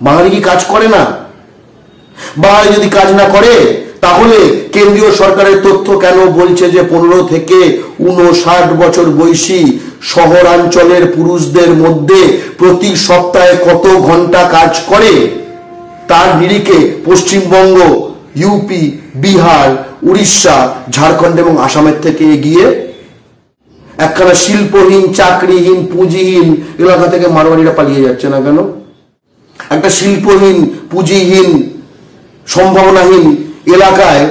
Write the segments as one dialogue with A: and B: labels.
A: বাঙালি কি কাজ করে না? বাঙালি যদি কাজ না করে তাহলে কেন্দ্রীয় সরকারের তথ্য কেন বলছে যে 15 থেকে 59 বছর বয়সী শহরাঞ্চলের পুরুষদের মধ্যে প্রতি সপ্তাহে কত ঘন্টা কাজ করে? তার নিরিখে পশ্চিমবঙ্গ, ইউপি, বিহার, উড়িষ্যা, ঝাড়খণ্ড এবং আসামের থেকে এগিয়ে। একখানা শিল্পহীন, চাকরিহীন, পুঁজিহীন এলাকা থেকে মারোয়ারিরা পালিয়ে যাচ্ছে না কেন? একটা শিল্পহীন, পুঁজিহীন, সম্ভাবনাহীন এলাকায়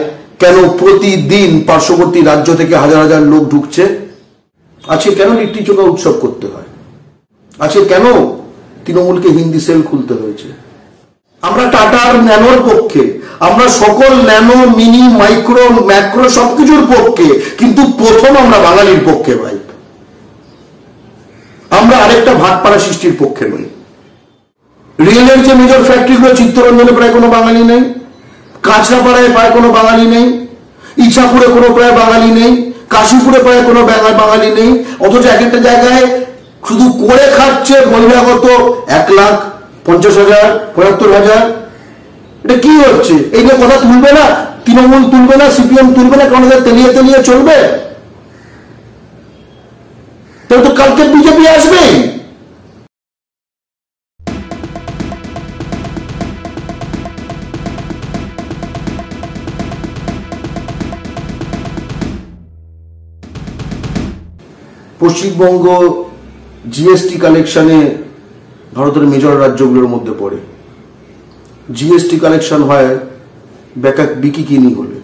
A: কেন প্রতিদিন পার্শ্ববর্তী রাজ্য থেকে হাজার হাজার লোক ঢুকছে? আজকে কেন লিট্টি চোখা উৎসব করতে হয়? আজকে কেন তৃণমূলকে হিন্দি সেল খুলতে হয়েছে? আমরা টাটার ন্যানোর পক্ষে, আমরা সকল ন্যানো, মিনি, মাইক্রো, ম্যাক্রো সবকিছুর পক্ষে, কিন্তু প্রথম আমরা বাঙালির পক্ষে ভাই। আমরা আরেকটা ভাটপাড়া সৃষ্টির পক্ষে নই। রেলের যে মেজর ফ্যাক্টরিগুলো, চিত্তরঞ্জনে প্রায় কোনো বাঙালি নেই, কাঁচরাপাড়ায় প্রায় কোনো বাঙালি নেই, ইছাপুরে কোনো প্রায় বাঙালি নেই, কাশীপুরে প্রায় কোনো বাঙালি নেই, অথচ এক একটা জায়গায় শুধু করে খাচ্ছে বহিরাগত 1,50,000, 75,000। এটা কি হচ্ছে? এই নিয়ে কথা তুলবে না তৃণমূল, তুলবে না সিপিএম, তুলবে না, কারণ তেলিয়ে তেলিয়ে চলবে। তো কালকে বিজেপি আসবে। পশ্চিমবঙ্গ জিএসটি কালেকশনে ভারতের মেজর রাজ্যগুলোর মধ্যে পড়ে। জিএসটি কালেকশন হয় বিকিকিনি হলে,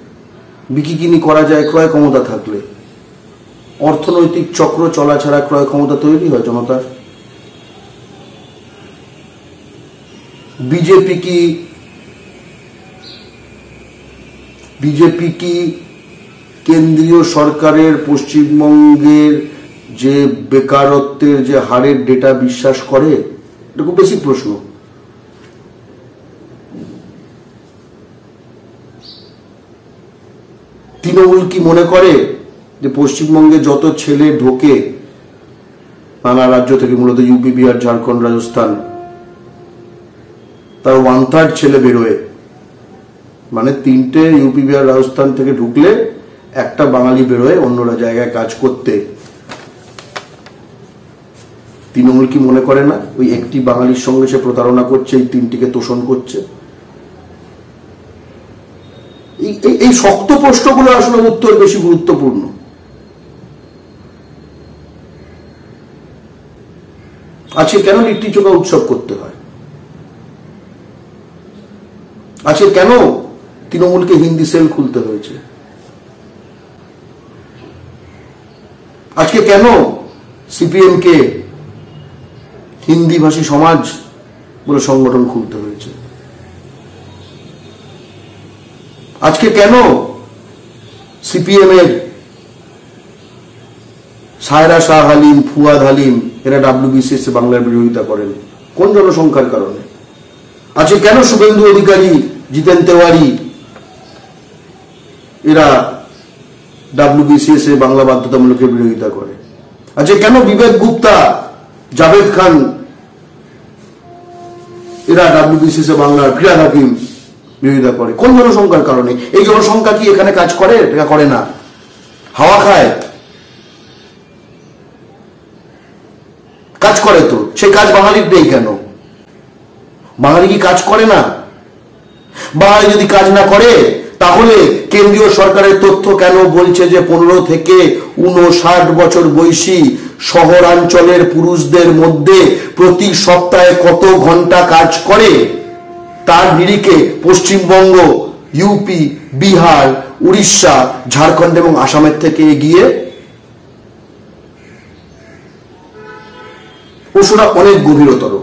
A: বিকিকিনি করা যায় ক্রয় ক্ষমতা থাকলে। অর্থনৈতিক চক্র চলা ছাড়া ক্রয় ক্ষমতা তৈরি হয় জনতার। বিজেপি কি কেন্দ্রীয় সরকারের পশ্চিমবঙ্গের যে বেকারত্বের যে হারের ডেটা বিশ্বাস করে? এটা খুব বেশি প্রশ্ন। তৃণমূল কি মনে করে যে পশ্চিমবঙ্গে যত ছেলে ঢোকে নানা রাজ্য থেকে, মূলত ইউপি, বিহার, ঝাড়খণ্ড, রাজস্থান, তার 1/3 ছেলে বেরোয়? মানে 3টে ইউপি, বিহার, রাজস্থান থেকে ঢুকলে একটা বাঙালি বেরোয় অন্যরা জায়গায় কাজ করতে। তৃণমূল কি মনে করে না ওই একটি বাঙালির সঙ্গে সে প্রতারণা করছে, এই 3টিকে তোষণ করছে? এই শক্ত প্রশ্নগুলো আসলে উত্তর বেশি গুরুত্বপূর্ণ। আজকে কেন লিট্টি চোখা উৎসব করতে হয়? আজকে কেন তৃণমূলকে হিন্দি সেল খুলতে হয়েছে? আজকে কেন সিপিএম কে হিন্দি ভাষী সমাজ বলে সংগঠন খুলতে হয়েছে? আজকে কেন সিপিএম এর সায়রা শাহ হালিম, ফুয়াদ হালিম এরা WBCS বাংলার বিরোধিতা করেন? কোন জনসংখ্যার কারণে? আজকে কেন শুভেন্দু অধিকারী, জিতেন তেওয়ারি এরা WBCS বাংলা বাধ্যতামূলকের বিরোধিতা করে? আজকে কেন বিবেক গুপ্তা, জাভেদ খান এরা WBCS বাংলার ক্রীড়া হাকিম বিরোধিতা করে? কোন জনসংখ্যার কারণে? এই জনসংখ্যা কি এখানে কাজ করে? এটা করে না, হাওয়া খায়। কাজ করে তো, সে কাজ বাঙালির নেই কেন? বাঙালি কি কাজ করে না? বাঙালি যদি কাজ না করে তাহলে কেন্দ্রীয় সরকারের তথ্য কেন বলছে যে 15 থেকে 59 বছর বয়সী শহরাঞ্চলের পুরুষদের মধ্যে প্রতি সপ্তাহে কত ঘন্টা কাজ করে? তার নিরিখে পশ্চিমবঙ্গ, ইউপি, বিহার, উড়িষ্যা, ঝাড়খণ্ড এবং আসামের থেকে এগিয়ে। প্রশ্নটা অনেক গভীরতর।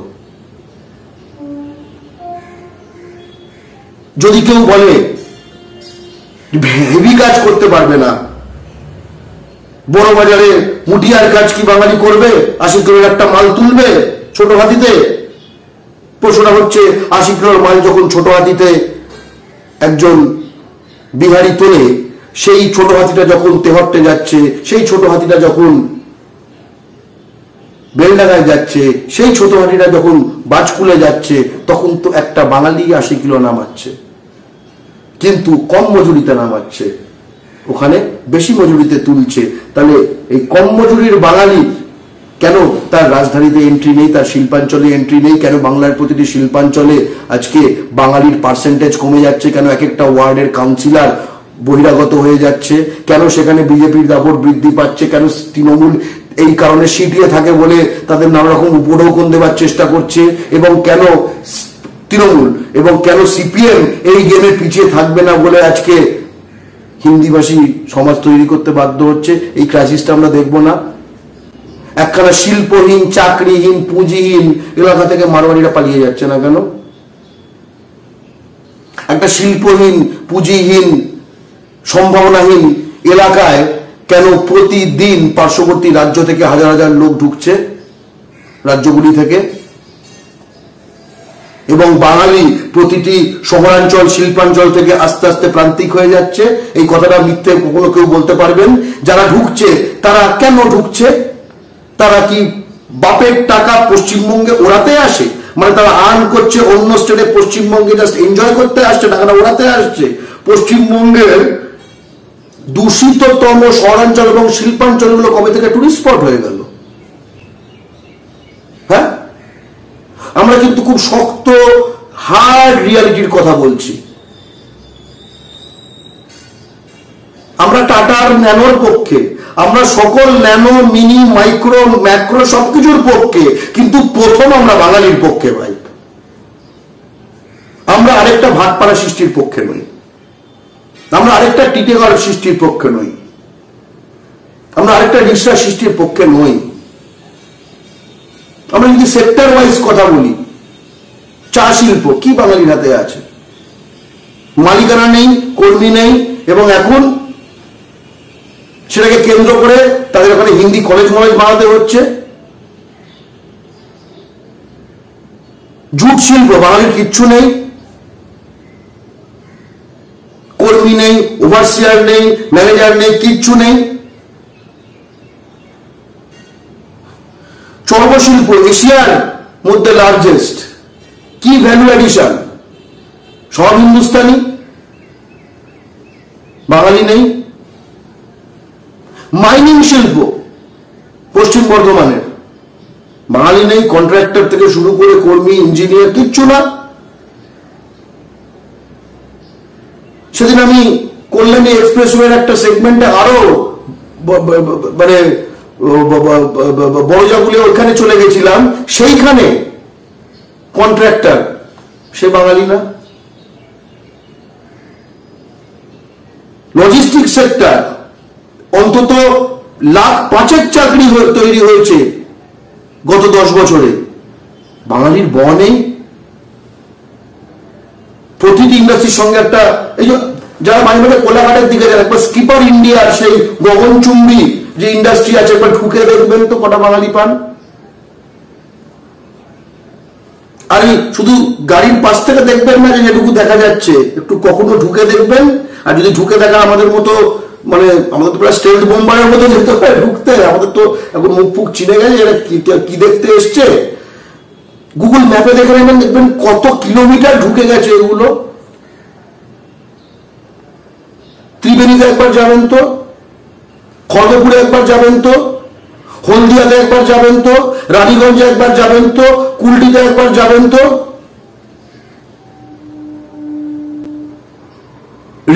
A: যদি কেউ বলে হেভি কাজ করতে পারবে না, বড় বাজারে মুটিয়ার কাজ কি বাঙালি করবে? 80 কিলোর একটা মাল তুলবে ছোট হাতিতে? প্রশ্নটা হচ্ছে 80 কিলোর মাল যখন ছোট হাতিতে একজন বিহারি তোলে, সেই ছোট হাতিটা যখন তেহট্টে যাচ্ছে, সেই ছোট হাতিটা যখন বেলডাঙ্গায় যাচ্ছে, সেই ছোট হাটিটা যখন বাজকুলে যাচ্ছে তখন তো একটা বাঙালি 80 কিলো নামাচ্ছে, কিন্তু কম মজুরিতে নামাচ্ছে, ওখানে বেশি মজুরিতে তুলছে। তাহলে এই কম মজুরির বাঙালি কেন তার রাজধানীতে এন্ট্রি নেই, তার শিল্পাঞ্চলে এন্ট্রি নেই? কেন বাংলার প্রতিটি শিল্পাঞ্চলে আজকে বাঙালির পার্সেন্টেজ কমে যাচ্ছে? কেন এক একটা ওয়ার্ডের কাউন্সিলর বহিরাগত হয়ে যাচ্ছে? কেন সেখানে বিজেপির দাপট বৃদ্ধি পাচ্ছে? কেন তৃণমূল এই কারণে সিটিয়ে থাকে বলে তাদের নানা রকম উপঢৌকন দেওয়ার চেষ্টা করছে? এবং কেন তৃণমূল এবং কেন সিপিএম এই গেমে পিছিয়ে থাকবে না বলে আজকে হিন্দিভাষী সমাজ তৈরি করতে বাধ্য হচ্ছে? এই ক্রাইসিসটা আমরা দেখবো না? একখানা শিল্পহীন, চাকরিহীন, পুঁজিহীন এলাকা থেকে মারোয়ারিরা পালিয়ে যাচ্ছে না কেন? একটা শিল্পহীন, পুঁজিহীন, সম্ভাবনাহীন এলাকায় কেন প্রতিদিন পার্শ্ববর্তী রাজ্য থেকে হাজার হাজার লোক ঢুকছে রাজ্যগুলি থেকে, এবং বাঙালি প্রতিটি শহরাঞ্চল, শিল্পাঞ্চল থেকে আস্তে আস্তে প্রান্তিক হয়ে যাচ্ছে? এই কথাটা মিথ্যে কখনো কেউ বলতে পারবেন? যারা ঢুকছে তারা কেন ঢুকছে? তারা কি বাপের টাকা পশ্চিমবঙ্গে ওড়াতে আসে? মানে তারা আর্ন করছে অন্য স্টেটে, পশ্চিমবঙ্গে জাস্ট এনজয় করতে আসছে, টাকাটা ওড়াতে আসছে? পশ্চিমবঙ্গের দূষিততম শহরাঞ্চল এবং শিল্পাঞ্চলগুলো কবে থেকে টুরিস্ট স্পট হয়ে গেল? হ্যাঁ, আমরা কিন্তু খুব শক্ত হার্ড রিয়ালিটির কথা বলছি। আমরা টাটার ন্যানোর পক্ষে, আমরা সকল ন্যানো, মিনি, মাইক্রো, ম্যাক্রো সবকিছুর পক্ষে, কিন্তু প্রথম আমরা বাঙালির পক্ষে ভাই। আমরা আরেকটা ভাটপাড়া সৃষ্টির পক্ষে নই, আমরা আরেকটা টিটেগড় সৃষ্টির পক্ষে নই, আমরা আরেকটা রিক্সা সৃষ্টির পক্ষে নই। আমরা যদি সেক্টর ওয়াইজ কথা বলি, চা শিল্প কি বাঙালির হাতে আছে? মালিকানা নেই, কর্মী নেই, এবং এখন সেটাকে কেন্দ্র করে তাদের ওখানে হিন্দি কলেজ মলেজ বানাতে হচ্ছে। জুট শিল্প, বাঙালির কিচ্ছু নেই, কর্মী নেই, ওভারসিয়ার নেই, ম্যানেজার নেই, কিচ্ছু নেই। চর্ম শিল্প এশিয়ার মধ্যে লার্জেস্ট, কি ভ্যালু এডিশন? সব হিন্দুস্তানি, বাঙালি নেই। মাইনিং শিল্প পশ্চিম বর্ধমানের, বাঙালি নেই, কন্ট্রাক্টর থেকে শুরু করে কর্মী, ইঞ্জিনিয়ার কিচ্ছু না। সেদিন আমি কল্যাণী এক্সপ্রেসওয়ের একটা সেগমেন্টে আরো মানে বড়জাগুলি ওইখানে চলে গেছিলাম, সেইখানে কন্ট্রাক্টর সে বাঙালি না। লজিস্টিক সেক্টর অন্তত 1,05,000 চাকরি তৈরি হয়েছে গত 10 বছরে, বাঙালির ব নেই। প্রতিটি ইন্ডাস্ট্রির সঙ্গে একটা, এই যারা মাঝে মাঝে কোলাঘাটের দিকে যান, একবার স্কিপার ইন্ডিয়ার সেই গগনচুম্বী যে ইন্ডাস্ট্রি আছে, একবার ঢুকে দেখবেন তো কটা বাঙালি পান। আর শুধু গাড়ির পাশ থেকে দেখবেন না যে যেটুকু দেখা যাচ্ছে, একটু কখনো ঢুকে দেখবেন। আর যদি ঢুকে দেখা আমাদের মতো, মানে আমাদের তো প্রায় স্টেট বোম্বারের মতো যেতে হয় ঢুকতে, আমাদের তো এখন মুখ ফুক চিনে গেছে এরা কি দেখতে এসছে। গুগল ম্যাপে দেখে নেবেন, দেখবেন কত কিলোমিটার ঢুকে গেছে এগুলো। ত্রিবেণীতে একবার যাবেন তো, খড়গপুরে একবার যাবেন তো, হলদিয়াতে একবার যাবেন তো, রানীগঞ্জে একবার যাবেন তো, কুলটিতে একবার যাবেন তো।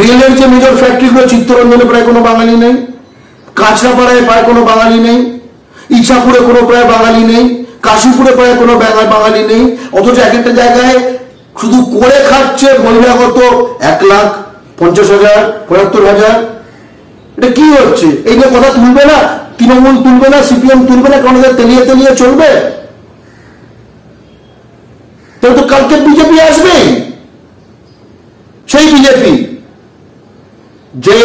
A: রেলের যে মেজর ফ্যাক্টরিগুলো, চিত্তরঞ্জনে প্রায় কোনো বাঙালি নেই, কাঁচরাপাড়ায় প্রায় কোনো বাঙালি নেই, ইছাপুরে কোনো প্রায় বাঙালি নেই, কাশীপুরে প্রায় কোনো বাঙালি নেই। অথচ এক একটা জায়গায় শুধু করে খাচ্ছে বহিরাগত 1,50,000, 75,000। এটা কি হচ্ছে? এই যে কথা তুলবে না তৃণমূল, তুলবে না সিপিএম, তুলবে না, কারণ এদের তেলিয়ে তেলিয়ে চলবে। তাহলে তো কালকে বিজেপি আসবেই, সেই বিজেপি যে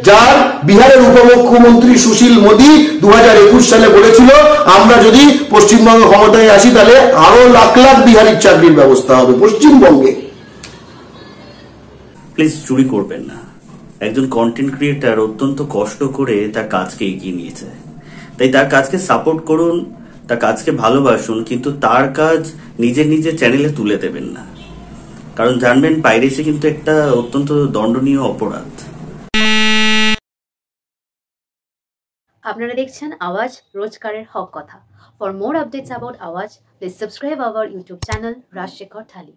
A: যার বিহারের উপমুখ্যমন্ত্রী সুশীল মোদী 2021 সালে বলেছিল, আমরা যদি পশ্চিমবঙ্গে ক্ষমতায় আসি তাহলে আরো লাখ লাখ বিহারির চাকরির ব্যবস্থা হবে পশ্চিমবঙ্গে।
B: প্লিজ চুরি করবেন না। একজন কন্টেন্ট ক্রিয়েটার অত্যন্ত কষ্ট করে তার কাজকে এগিয়ে নিয়েছে, তাই তার কাজকে সাপোর্ট করুন, তার কাজকে ভালোবাসুন, কিন্তু তার কাজ নিজের নিজের চ্যানেলে তুলে দেবেন না, কারণ জানবেন পাইরেসি কিন্তু একটা অত্যন্ত দণ্ডনীয় অপরাধ।
C: আপনারা দেখছেন আওয়াজ, রোজকারের হক কথা। For more updates about Awaaz, please subscribe our YouTube channel Rajshekhar thali.